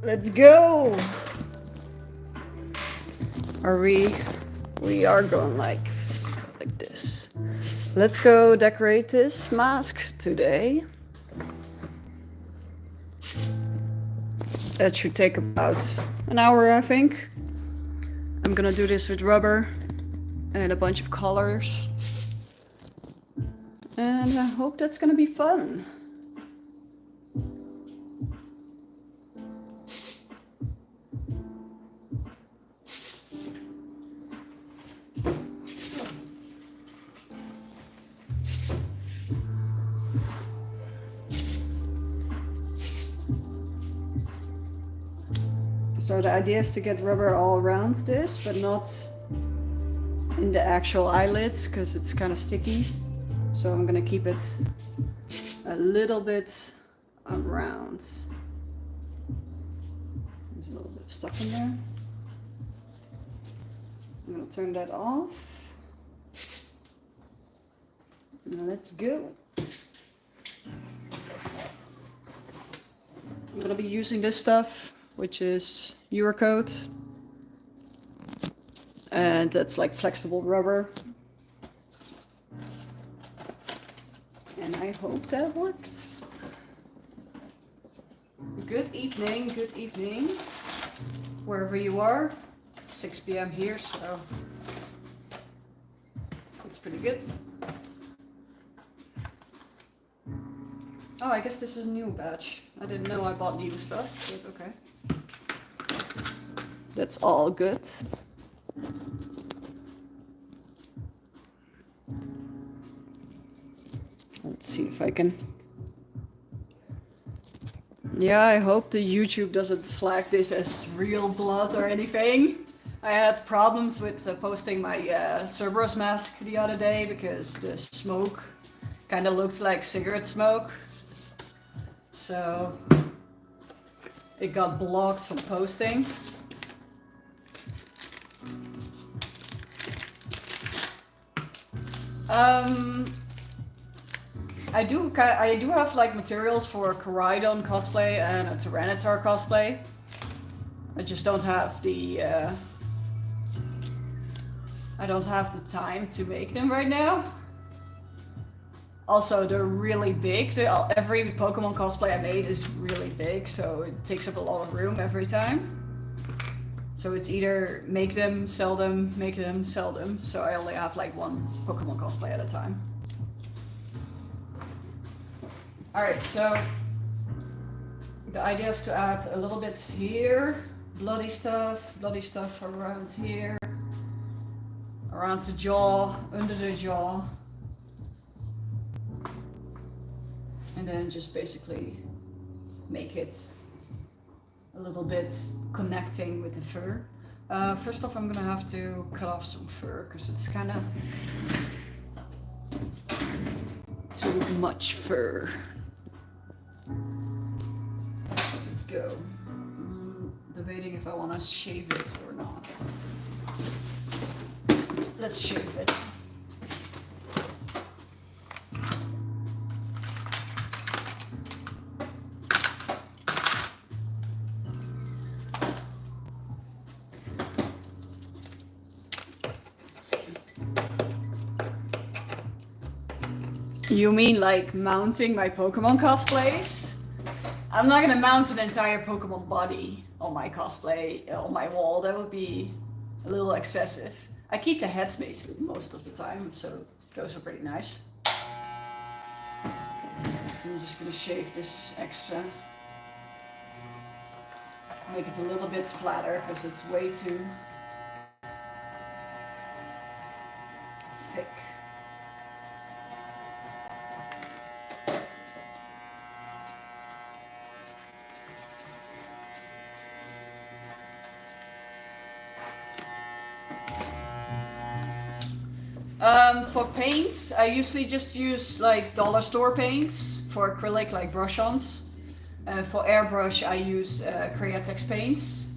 Let's go! Are we? We are going like this. Let's go decorate this mask today. That should take about an hour, I think. I'm gonna do this with rubber and a bunch of colors. And I hope that's gonna be fun. So the idea is to get rubber all around this, but not in the actual eyelids, because it's kind of sticky. So I'm gonna keep it a little bit around. There's a little bit of stuff in there. I'm gonna turn that off. Now let's go. I'm gonna be using this stuff, which is Eurocoat. And that's like flexible rubber. And I hope that works. Good evening, wherever you are. It's 6 p.m. here, so it's pretty good. Oh, I guess this is a new batch. I didn't know I bought new stuff, but okay. That's all good. Let's see if I can... Yeah, I hope the YouTube doesn't flag this as real blood or anything. I had problems with posting my Cerberus mask the other day because the smoke kind of looked like cigarette smoke. So it got blocked from posting. I do have like materials for a Coridon cosplay and a Tyranitar cosplay. I just don't have the I don't have the time to make them right now. Also, they're really big. Every Pokemon cosplay I made is really big, so it takes up a lot of room every time. So it's either make them, sell them, make them, sell them. So I only have like one Pokemon cosplay at a time. Alright, so the idea is to add a little bit here, bloody stuff around here, around the jaw, under the jaw, and then just basically make it a little bit connecting with the fur. First off, I'm gonna have to cut off some fur because it's kind of too much fur. Let's go. Debating if I want to shave it or not. Let's shave it. You mean like mounting my Pokemon cosplays? I'm not gonna mount an entire Pokemon body on my cosplay, on my wall. That would be a little excessive. I keep the head space most of the time, so those are pretty nice. So I'm just gonna shave this extra. Make it a little bit flatter, because it's way too thick. For paints, I usually just use like dollar store paints for acrylic, like brush-ons. For airbrush, I use Createx paints.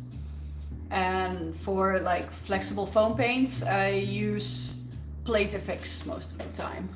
And for like flexible foam paints, I use Plate FX most of the time.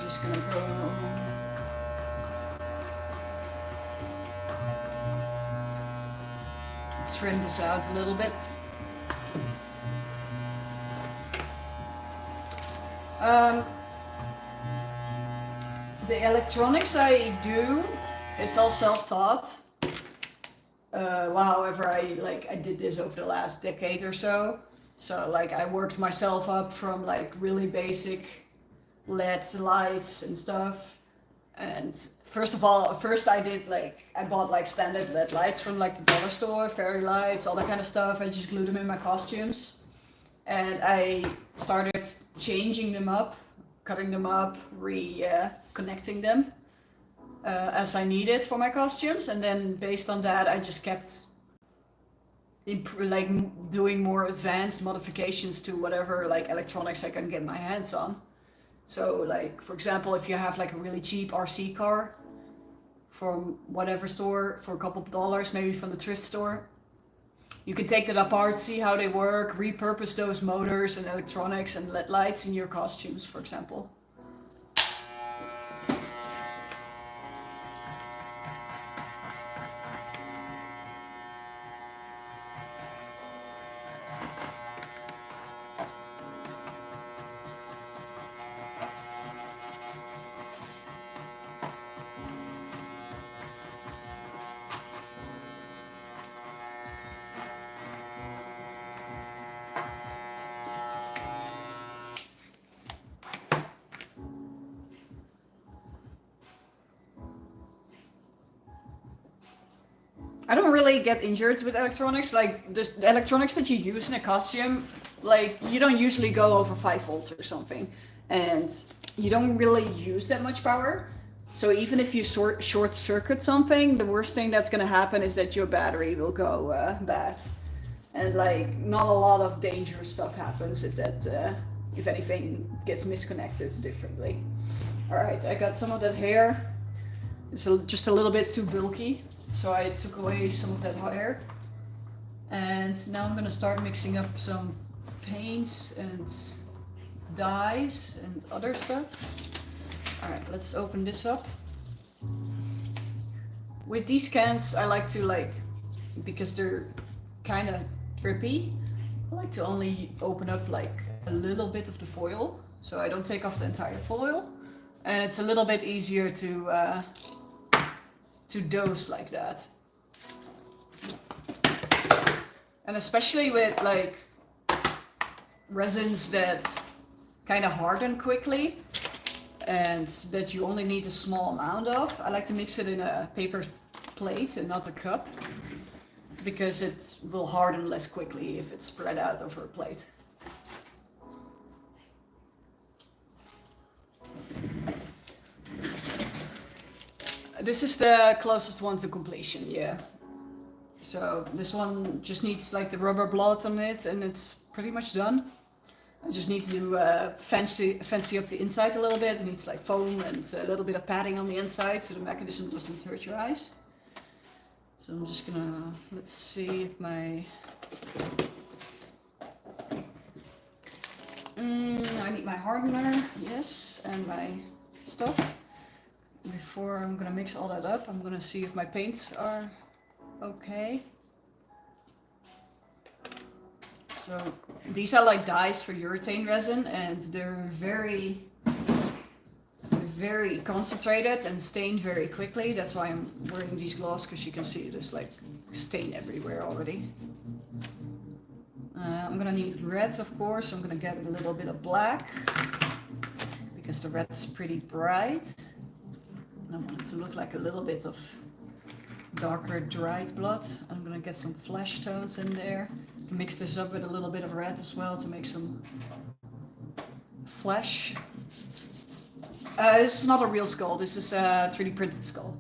just gonna go. Trim this out a little bit. The electronics I do is all self-taught. However, I did this over the last decade or so. So like I worked myself up from like really basic LED lights and stuff. And first I bought like standard LED lights from like the dollar store, fairy lights, all that kind of stuff. I just glued them in my costumes. And I started changing them up, cutting them up, connecting them as I needed for my costumes. And then based on that, I just kept doing more advanced modifications to whatever like electronics I can get my hands on. So like, for example, if you have like a really cheap RC car from whatever store for a couple of dollars, maybe from the thrift store, you can take that apart, see how they work, repurpose those motors and electronics and LED lights in your costumes, for example. I don't really get injured with electronics. Like the electronics that you use in a costume, like you don't usually go over 5 volts or something, and you don't really use that much power. So even if you short circuit something, the worst thing that's gonna happen is that your battery will go bad, and like not a lot of dangerous stuff happens if if anything gets misconnected differently. All right, I got some of that hair. It's just a little bit too bulky. So I took away some of that hair, and now I'm gonna start mixing up some paints and dyes and other stuff. All right, let's open this up. With these cans, I like to because they're kind of trippy, I like to only open up like a little bit of the foil, so I don't take off the entire foil, and it's a little bit easier to dose like that. And especially with like resins that kind of harden quickly and that you only need a small amount of, I like to mix it in a paper plate and not a cup, because it will harden less quickly if it's spread out over a plate. This is the closest one to completion, yeah. So this one just needs like the rubber blood on it, and it's pretty much done. I just need to fancy up the inside a little bit. It needs like foam and a little bit of padding on the inside so the mechanism doesn't hurt your eyes. So I'm just gonna, let's see if my... I need my hardener, yes, and my stuff. Before I'm gonna mix all that up, I'm gonna see if my paints are okay. So these are like dyes for urethane resin, and they're very concentrated and stain very quickly. That's why I'm wearing these gloves, because you can see there's like stain everywhere already. I'm gonna need red, of course. I'm gonna get a little bit of black because the red is pretty bright. And I want it to look like a little bit of darker dried blood. I'm gonna get some flesh tones in there. Mix this up with a little bit of red as well to make some flesh. This is not a real skull, this is a 3D printed skull.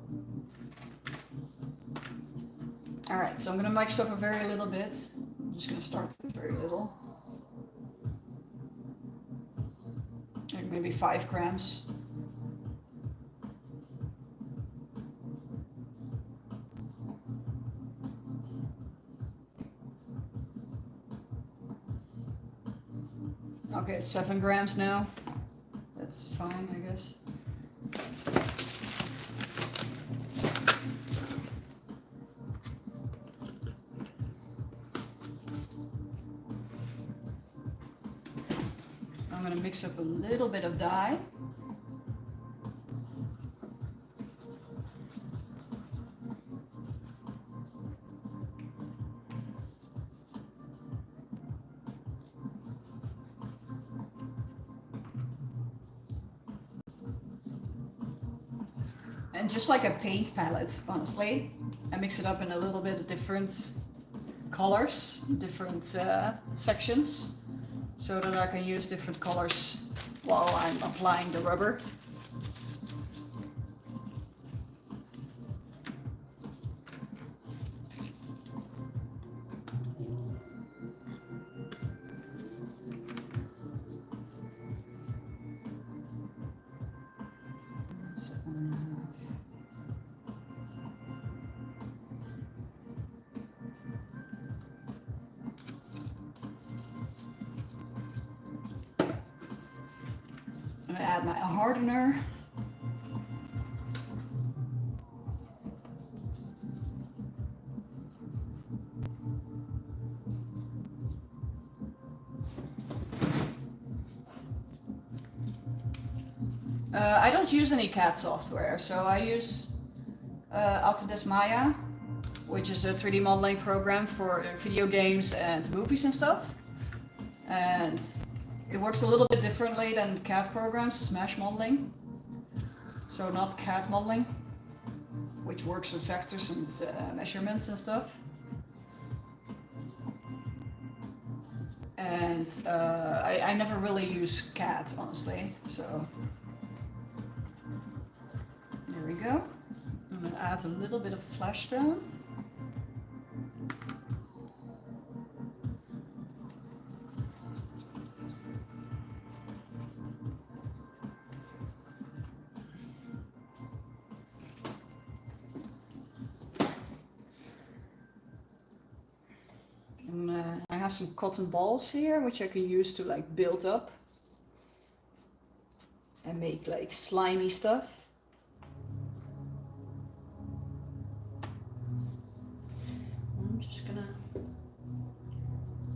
Alright, so I'm gonna mix up a very little bit. I'm just gonna start with very little. Like maybe 5 grams. Okay, it's 7 grams now. That's fine, I guess. mix up a little bit of dye. And just like a paint palette, honestly, I mix it up in a little bit of different colors, different sections, so that I can use different colors while I'm applying the rubber. I'm gonna add my hardener. I don't use any CAD software, so I use Autodesk Maya, which is a 3D modeling program for video games and movies and stuff. And it works a little bit differently than CAD programs, it's mesh modeling. So not CAD modeling, which works with vectors and measurements and stuff. And I never really use CAD, honestly, so there we go. I'm gonna add a little bit of flash tone. And I have some cotton balls here, which I can use to like build up and make like slimy stuff. I'm just gonna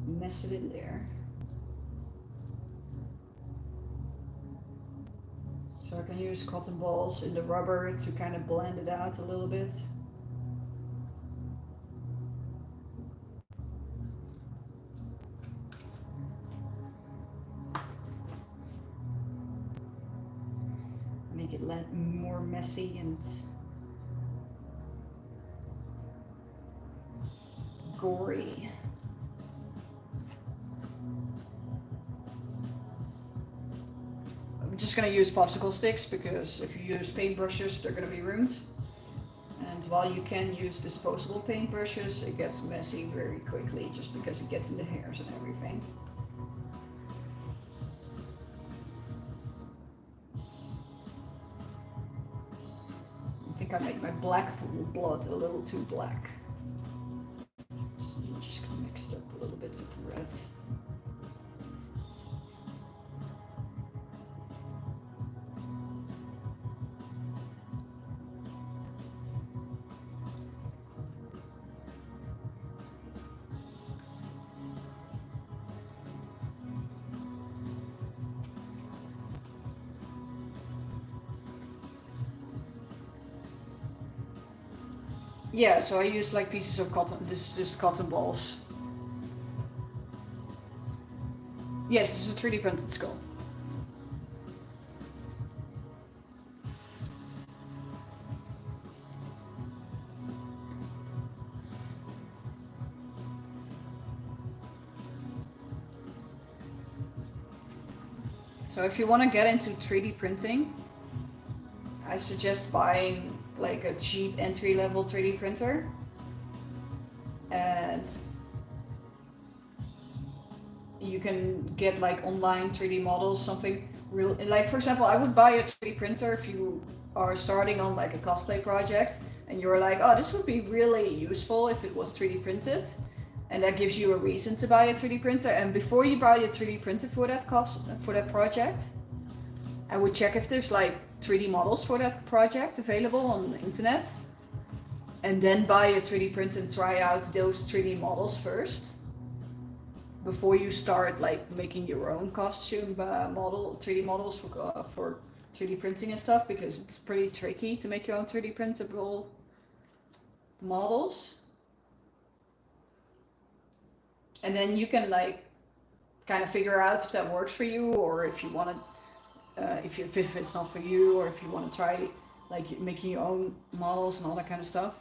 mess it in there. So I can use cotton balls in the rubber to kind of blend it out a little bit. Make it more messy and gory. I'm just gonna use popsicle sticks because if you use paintbrushes, they're gonna be ruined. And while you can use disposable paintbrushes, it gets messy very quickly just because it gets in the hairs and everything. I make my black blood a little too black. So I'm just gonna mix it up a little bit with the red. Yeah, so I use like pieces of cotton, this is just cotton balls. Yes, this is a 3D printed skull. So if you want to get into 3D printing, I suggest buying like a cheap entry-level 3D printer, and you can get like online 3D models, something real, like for example, I would buy a 3D printer if you are starting on like a cosplay project and you're like, oh, this would be really useful if it was 3D printed, and that gives you a reason to buy a 3D printer. And before you buy a 3D printer for that project, I would check if there's like 3D models for that project available on the internet, and then buy a 3D printer and try out those 3D models first. before you start like making your own costume 3D models for 3D printing and stuff, because it's pretty tricky to make your own 3D printable models. And then you can like kind of figure out if that works for you, or if you want to, if it's not for you, or if you want to try like making your own models and all that kind of stuff.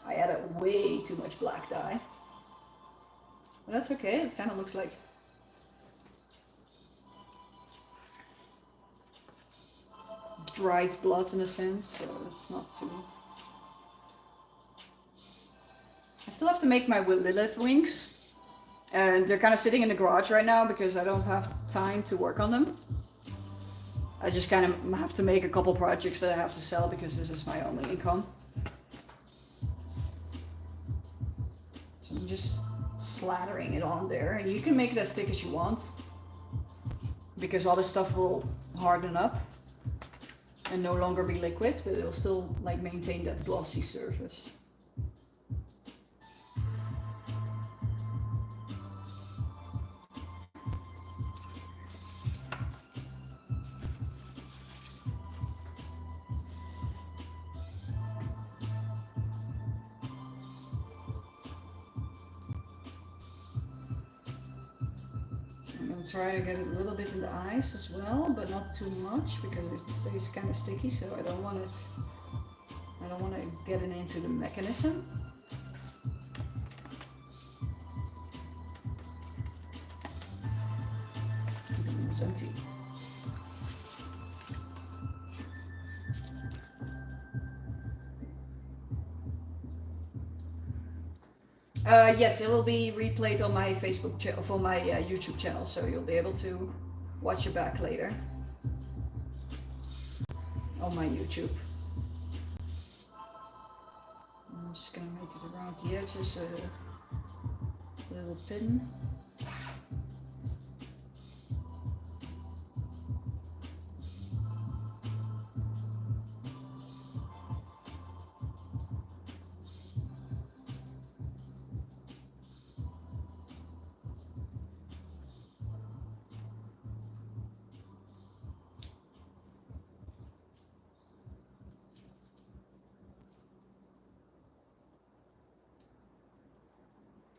I added way too much black dye. But that's okay, it kind of looks like dried blood in a sense, so it's not too... I still have to make my Lilith wings, and they're kind of sitting in the garage right now because I don't have time to work on them. I just kind of have to make a couple projects that I have to sell because this is my only income. So I'm just slathering it on there, and you can make it as thick as you want because all this stuff will harden up and no longer be liquid, but it'll still like maintain that glossy surface. Try to get it a little bit in the eyes as well, but not too much because it stays kind of sticky, so I don't want to get it into the mechanism. It's empty. Yes, it will be replayed on my Facebook channel, for my YouTube channel, so you'll be able to watch it back later on my YouTube. I'm just gonna make it around the edges a little pin.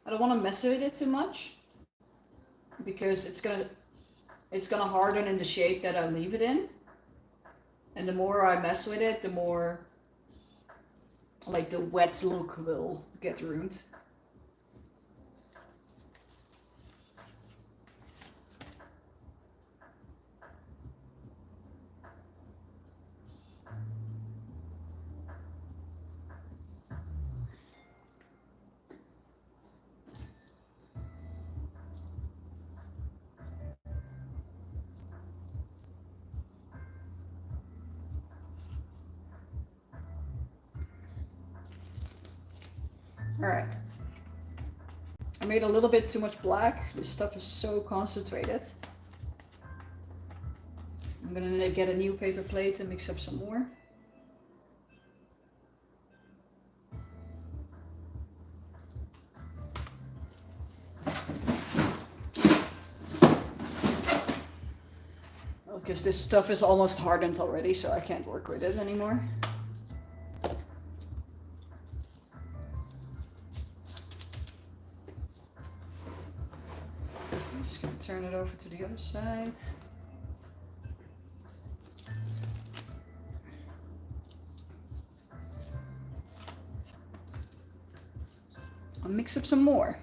I don't want to mess with it too much because it's gonna harden in the shape that I leave it in, and the more I mess with it, the more like the wet look will get ruined. Alright. I made a little bit too much black. This stuff is so concentrated. I'm gonna get a new paper plate and mix up some more. Because this stuff is almost hardened already, so I can't work with it anymore. I'm just gonna turn it over to the other side. I'll mix up some more.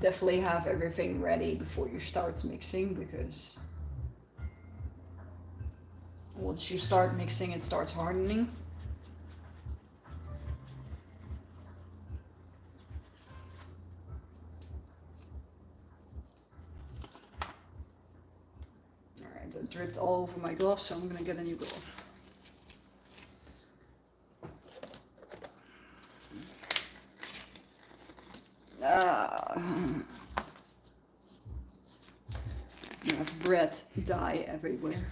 Definitely have everything ready before you start mixing, because Once you start mixing, it starts hardening. Alright, it dripped all over my glove, so I'm gonna get a new glove. I have bread dye everywhere.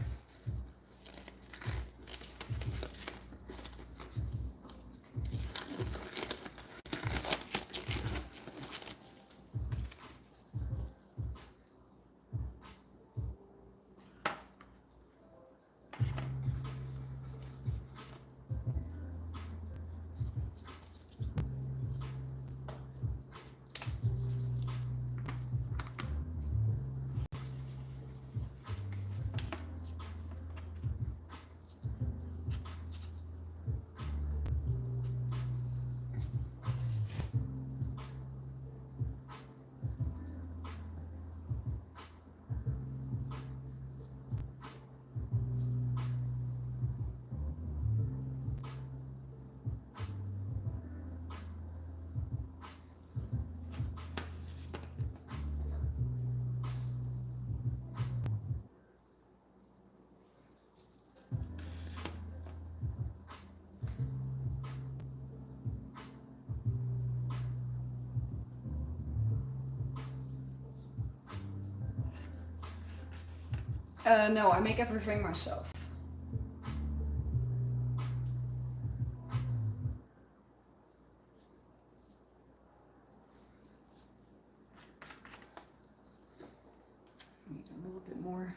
No, I make everything myself. Need a little bit more.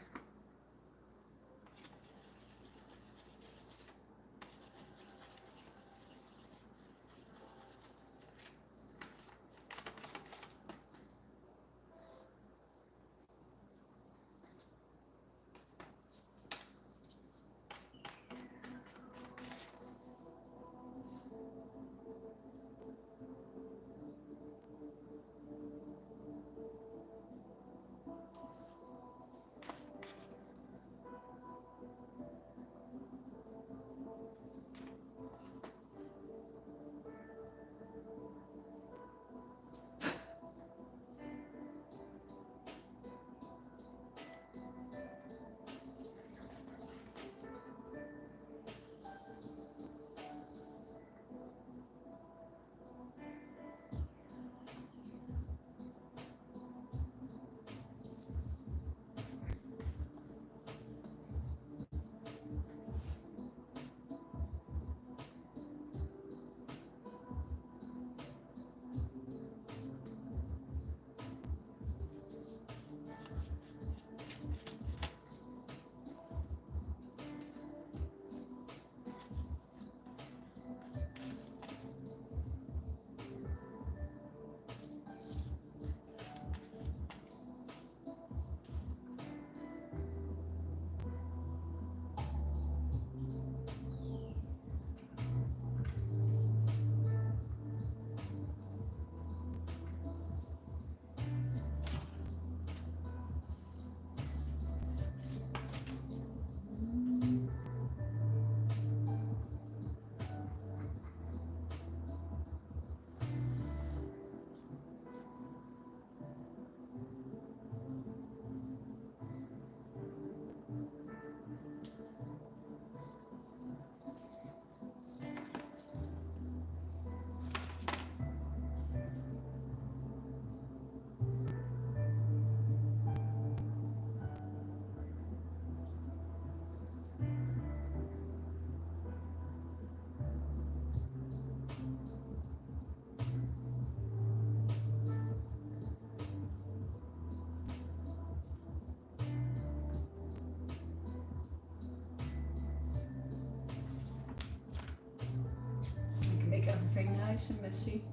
Make everything nice and messy.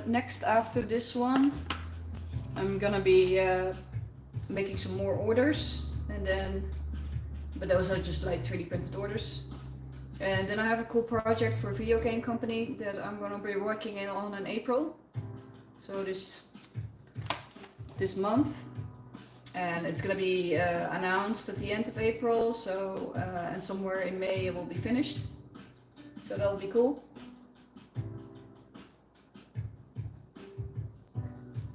Next after this one, I'm gonna be making some more orders, and then, but those are just like 3D printed orders. And then I have a cool project for a video game company that I'm gonna be working on in April. So this month, and it's gonna be announced at the end of April. So and somewhere in May it will be finished. So that'll be cool.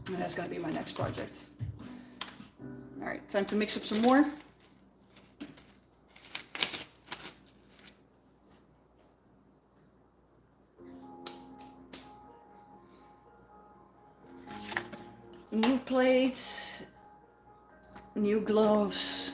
And that's gonna be my next project. All right, time to mix up some more. New plates, new gloves.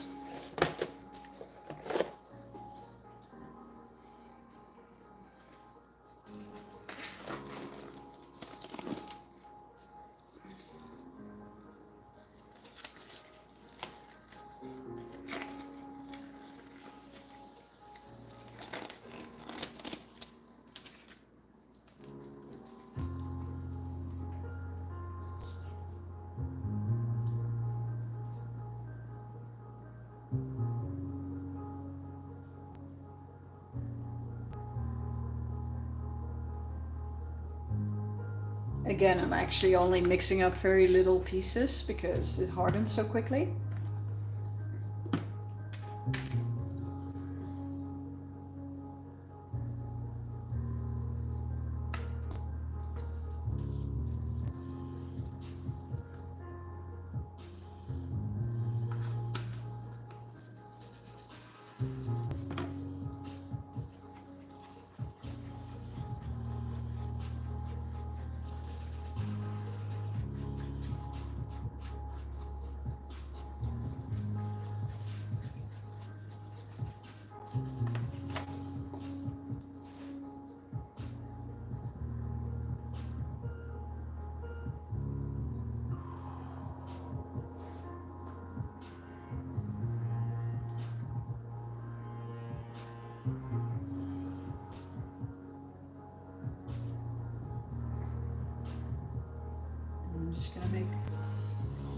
Again, I'm actually only mixing up very little pieces because it hardens so quickly. I'm just gonna make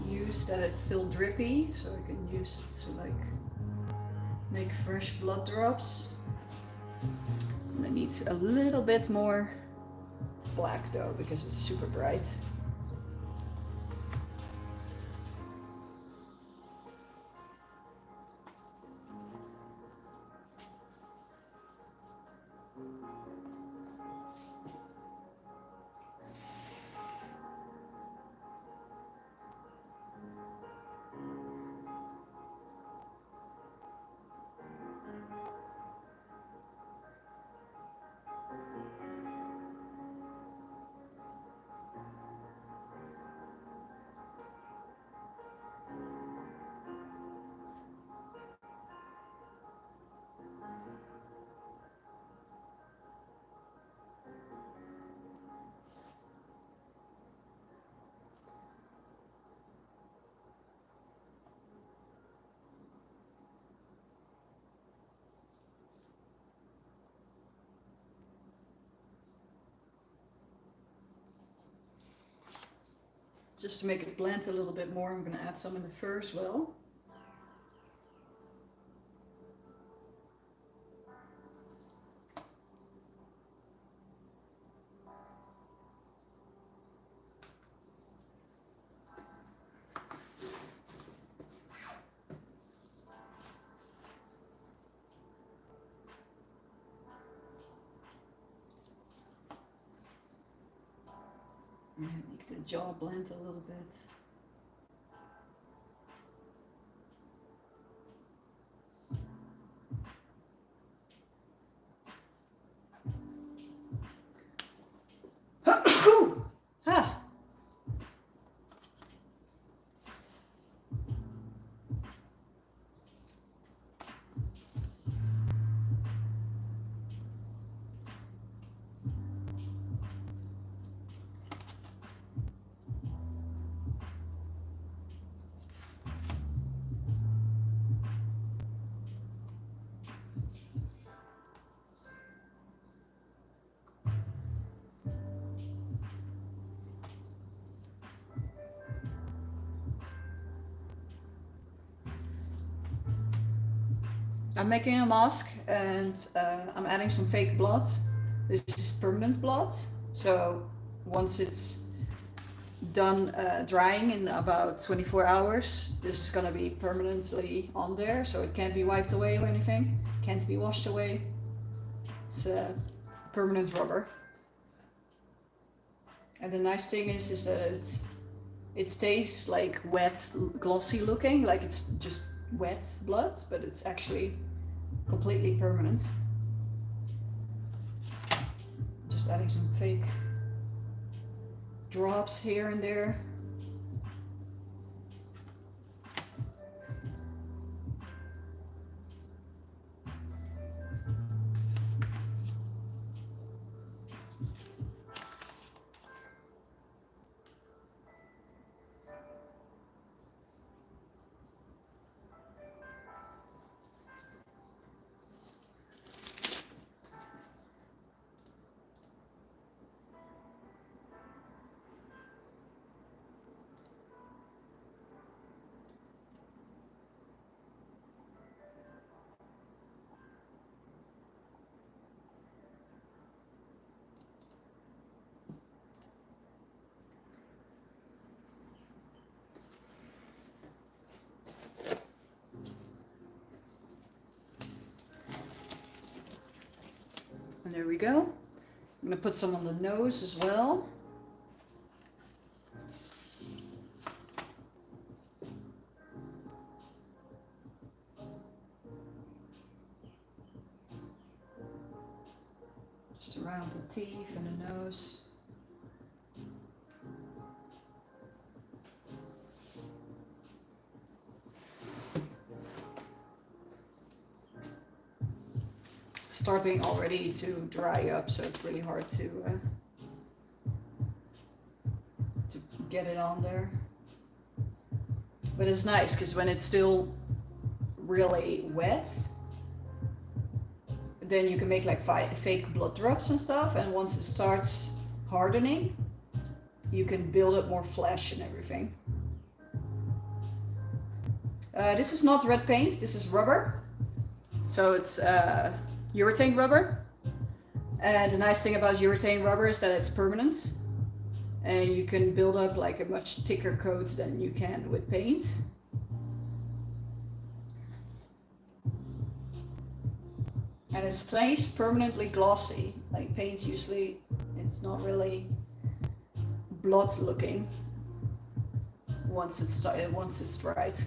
use that it's still drippy, so I can use it to like make fresh blood drops. And it needs a little bit more black though, because it's super bright. Just to make it blend a little bit more, I'm going to add some in the fur as well. And make the jaw blend a little bit. Ah. I'm making a mask and I'm adding some fake blood. This is permanent blood. So once it's done drying in about 24 hours, this is gonna be permanently on there. So it can't be wiped away or anything. Can't be washed away. It's permanent rubber. And the nice thing is that it stays like wet, glossy looking, like it's just wet blood, but it's actually completely permanent. Just adding some fake drops here and there. And there we go. I'm gonna put some on the nose as well. Just around the teeth and the nose. Starting already to dry up, so it's really hard to get it on there. But it's nice because when it's still really wet, then you can make like fake blood drops and stuff. And once it starts hardening, you can build up more flesh and everything. This is not red paint. This is rubber. So it's urethane rubber, and the nice thing about urethane rubber is that it's permanent and you can build up like a much thicker coat than you can with paint. And it stays permanently glossy. Like paint usually, it's not really blood looking once it's dried.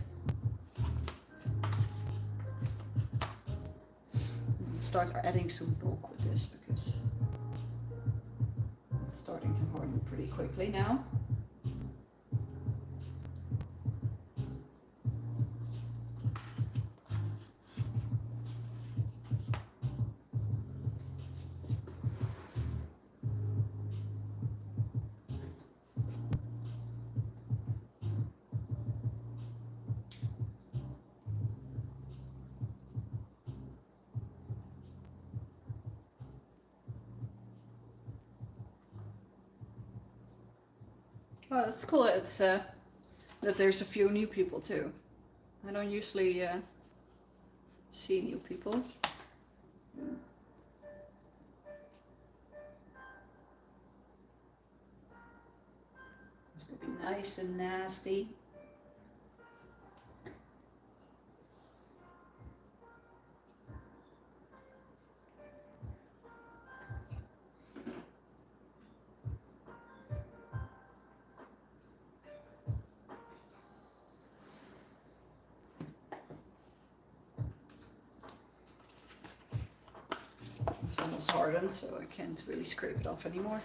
Start adding some bulk with this because it's starting to harden pretty quickly now. Well, it's cool that there's a few new people too. I don't usually see new people. It's gonna be nice and nasty. It's almost hardened, so I can't really scrape it off anymore.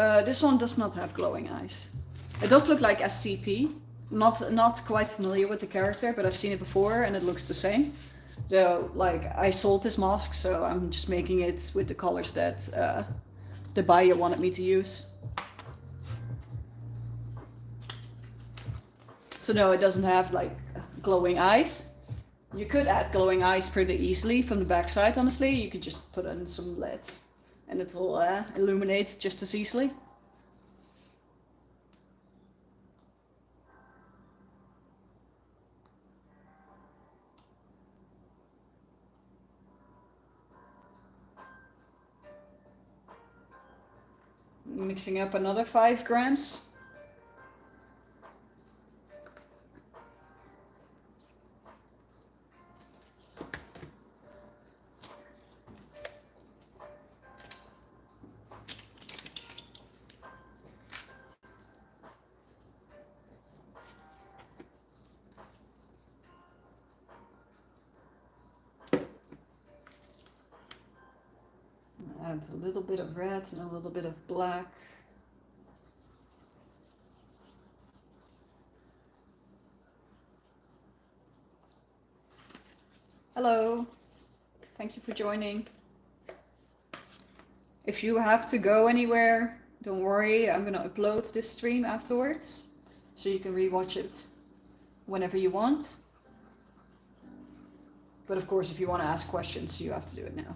This one does not have glowing eyes. It does look like SCP. Not quite familiar with the character, but I've seen it before and it looks the same. Though, like, I sold this mask, so I'm just making it with the colors that the buyer wanted me to use. So no, it doesn't have, like, glowing eyes. You could add glowing eyes pretty easily from the backside, honestly. You could just put in some LEDs and it will illuminate just as easily. Mixing up another 5 grams. Add a little bit of red and a little bit of black. Hello, thank you for joining. If you have to go anywhere, don't worry, I'm gonna upload this stream afterwards, so you can rewatch it whenever you want. But of course, if you want to ask questions, you have to do it now.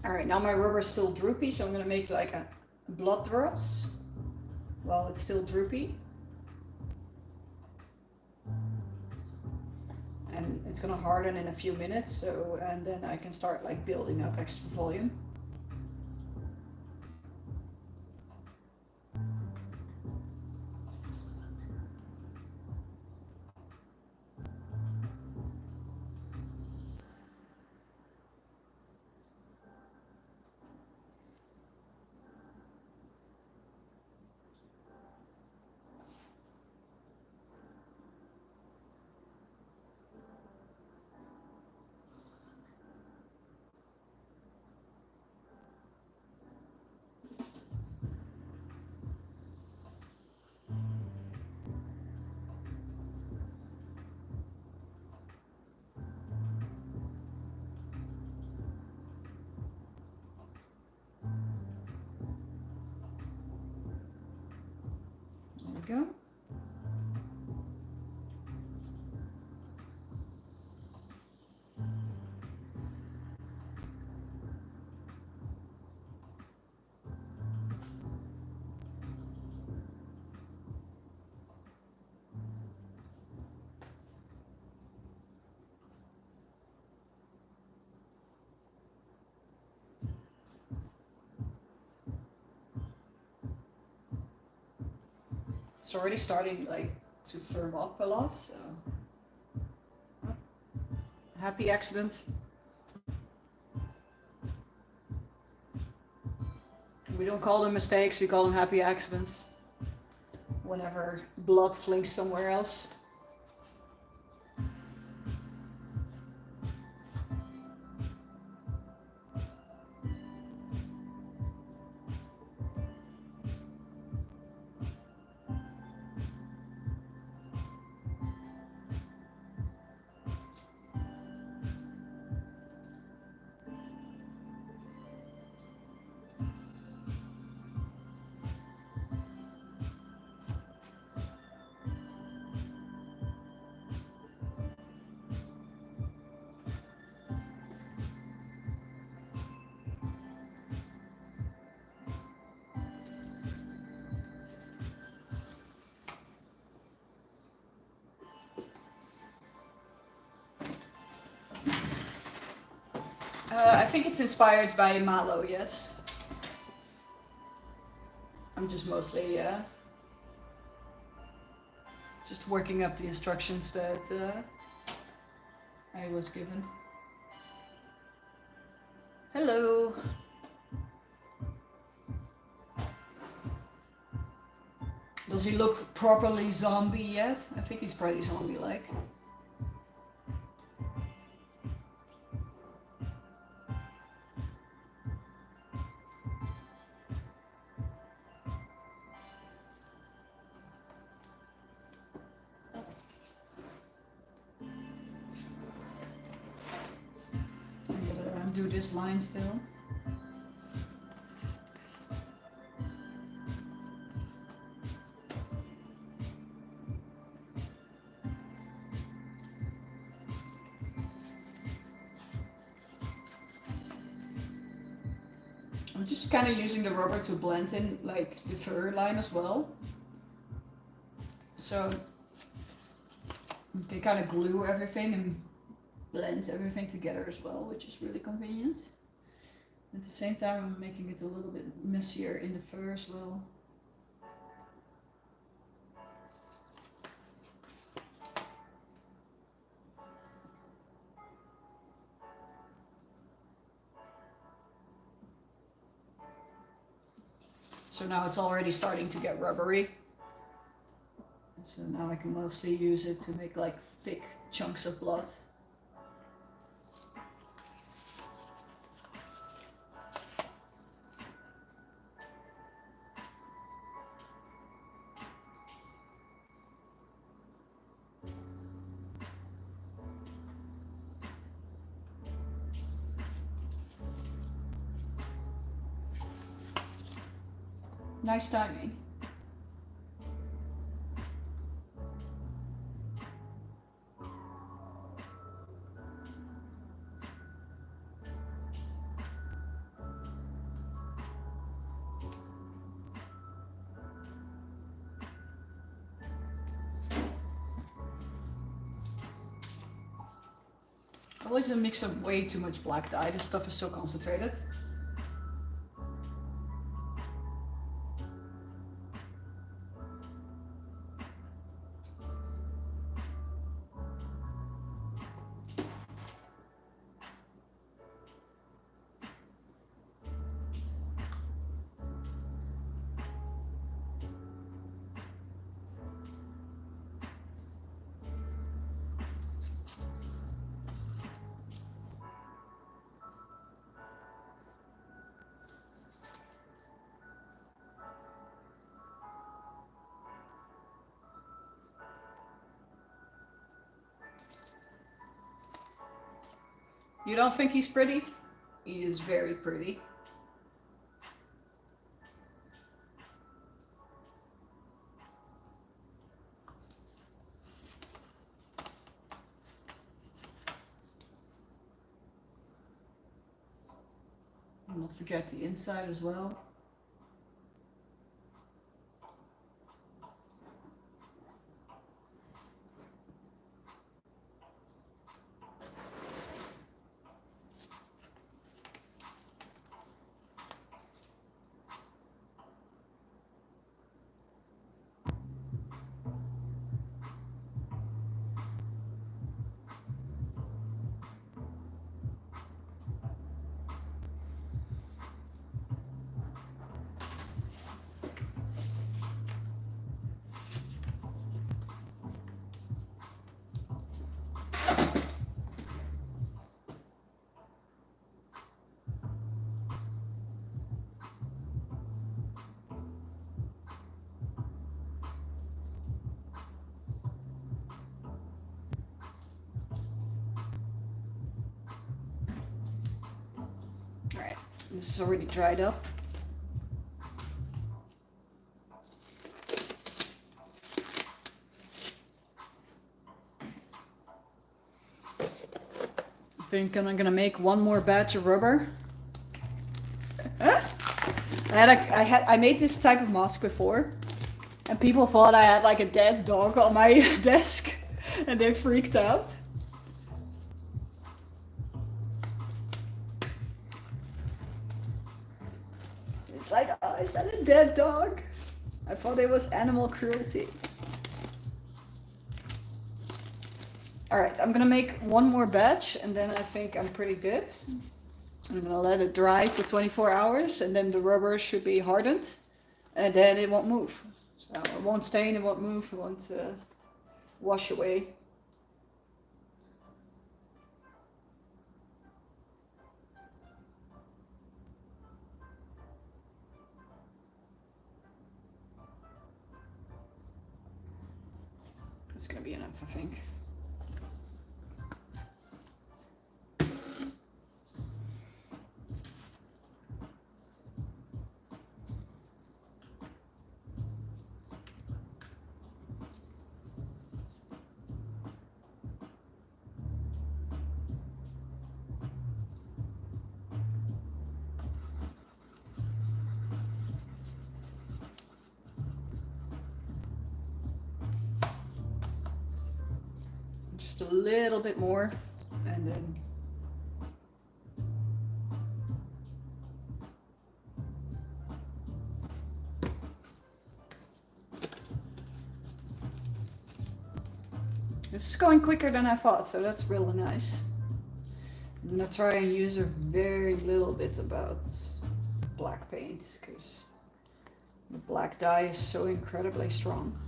Alright, now my rubber is still droopy, so I'm gonna make like a blood drops while it's still droopy. And it's gonna harden in a few minutes, so and then I can start like building up extra volume. There we go. It's already starting like to firm up a lot, so happy accident. We don't call them mistakes, we call them happy accidents. Whenever blood flinks somewhere else. think it's inspired by Malo, yes. I'm just mostly just working up the instructions that I was given. Hello. Does he look properly zombie yet? I think he's pretty zombie-like. I'm gonna undo this line still. I'm just kind of using the rubber to blend in like the fur line as well. So you can kind of glue everything and blend everything together as well, which is really convenient. At the same time, I'm making it a little bit messier in the fur as well. So now it's already starting to get rubbery. So now I can mostly use it to make like thick chunks of blood. Nice timing. I always mix up way too much black dye. This stuff is so concentrated. You don't think he's pretty? He is very pretty. And not forget the inside as well. Alright, this is already dried up. I think I'm gonna make one more batch of rubber. I made this type of mask before, and people thought I had like a dead dog on my desk, and they freaked out. is that a dead dog? I thought it was animal cruelty. Alright, I'm gonna make one more batch and then I think I'm pretty good. I'm gonna let it dry for 24 hours and then the rubber should be hardened and then it won't move. So it won't stain, it won't move, it won't wash away. It's gonna be enough, I think. Just a little bit more and then this is going quicker than I thought, so that's really nice. I'm gonna try and use a very little bit about black paint because the black dye is so incredibly strong.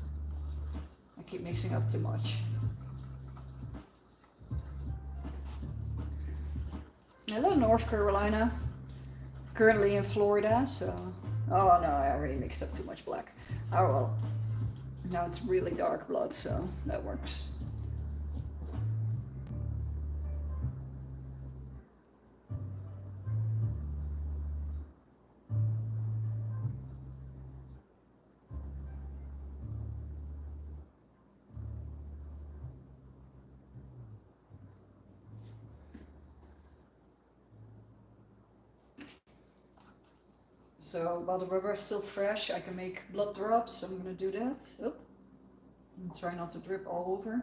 I keep mixing up too much. Hello, North Carolina. Currently in Florida, so... Oh no, I already mixed up too much black. Oh well. Now it's really dark blood, so that works. So while the rubber is still fresh, I can make blood drops. So I'm gonna do that. Oh. And try not to drip all over.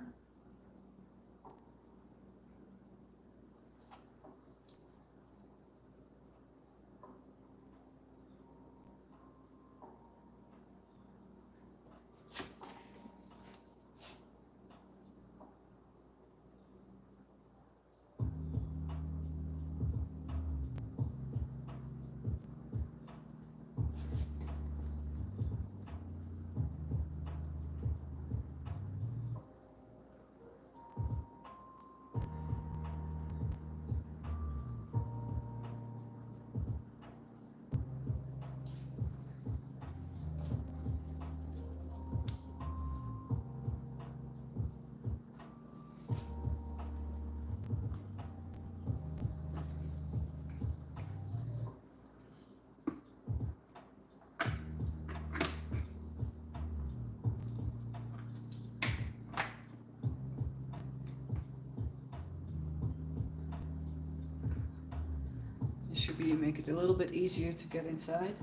This should be make it a little bit easier to get inside.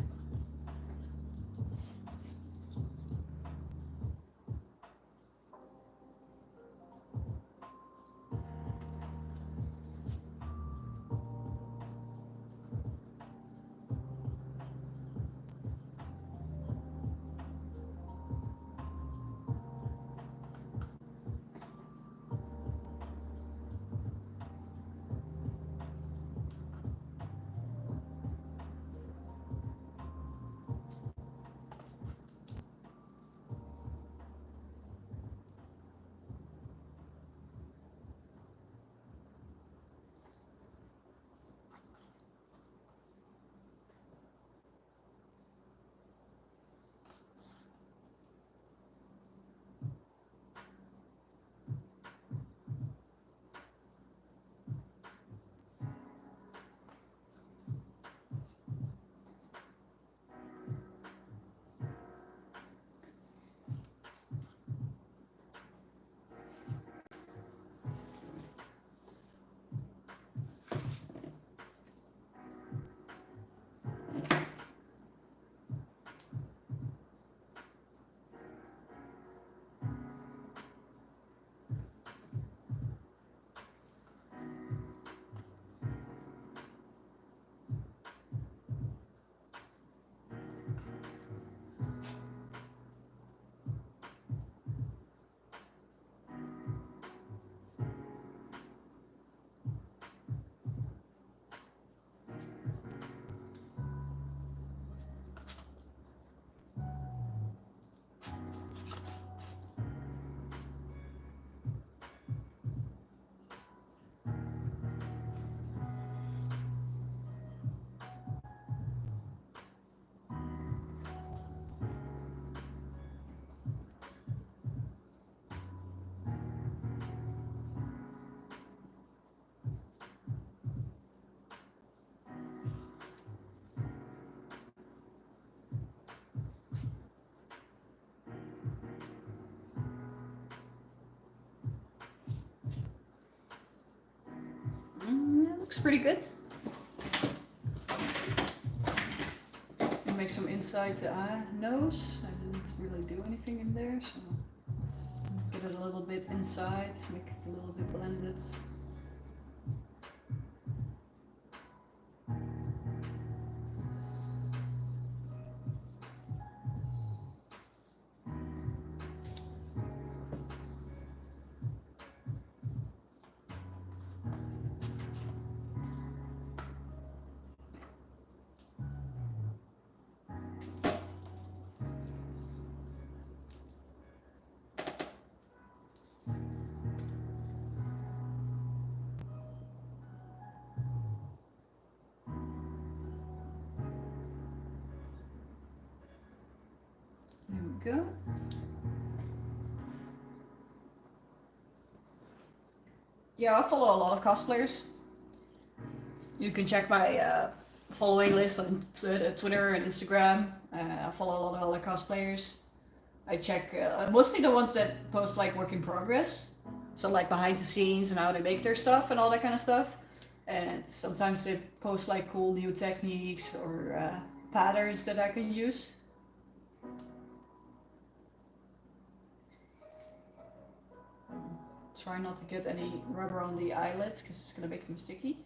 looks pretty good. And make some inside the nose. I didn't really do anything in there, so get it a little bit inside, make it a little bit blended. There we go. Yeah, I follow a lot of cosplayers. You can check my following list on Twitter and Instagram. I follow a lot of other cosplayers. I check mostly the ones that post like work in progress. So like behind the scenes and how they make their stuff and all that kind of stuff. And sometimes they post like cool new techniques or patterns that I can use. Try not to get any rubber on the eyelids because it's gonna make them sticky.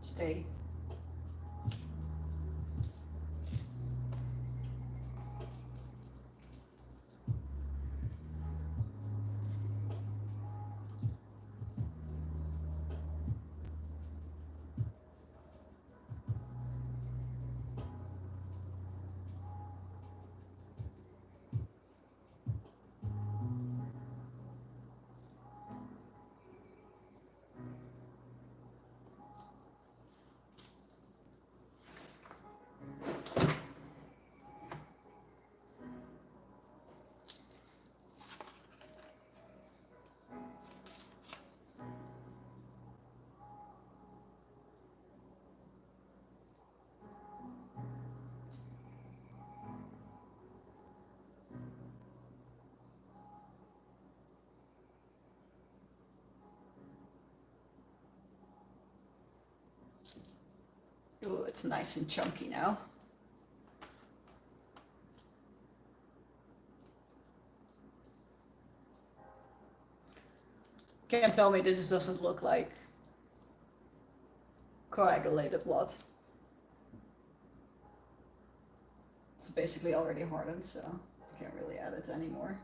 Stay. Ooh, it's nice and chunky now. Can't tell me this doesn't look like coagulated blood. It's basically already hardened, so I can't really add it anymore.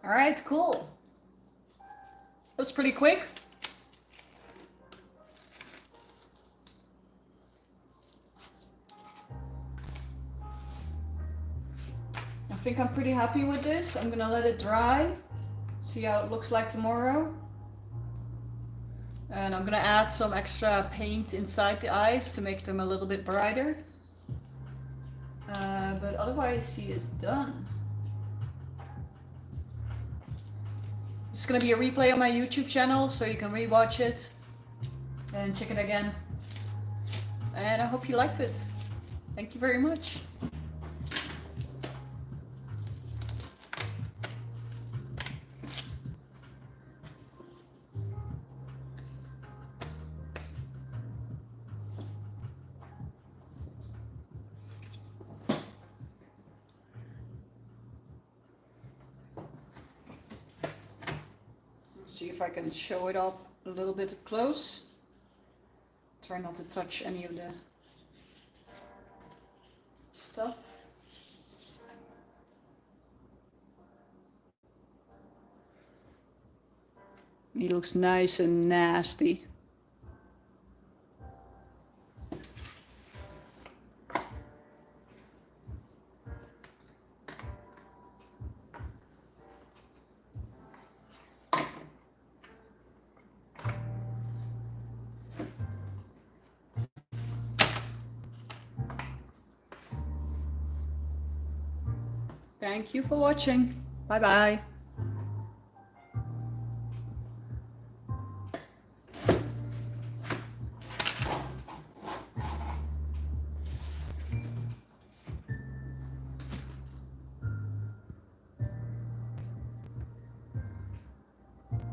All right, cool. That's pretty quick. I think I'm pretty happy with this. I'm gonna let it dry, see how it looks like tomorrow. And I'm gonna add some extra paint inside the eyes to make them a little bit brighter. But otherwise he is done. This is gonna be a replay on my YouTube channel, so you can rewatch it and check it again. And I hope you liked it. Thank you very much. See if I can show it up a little bit close. Try not to touch any of the stuff. He looks nice and nasty. Thank you for watching. Bye bye.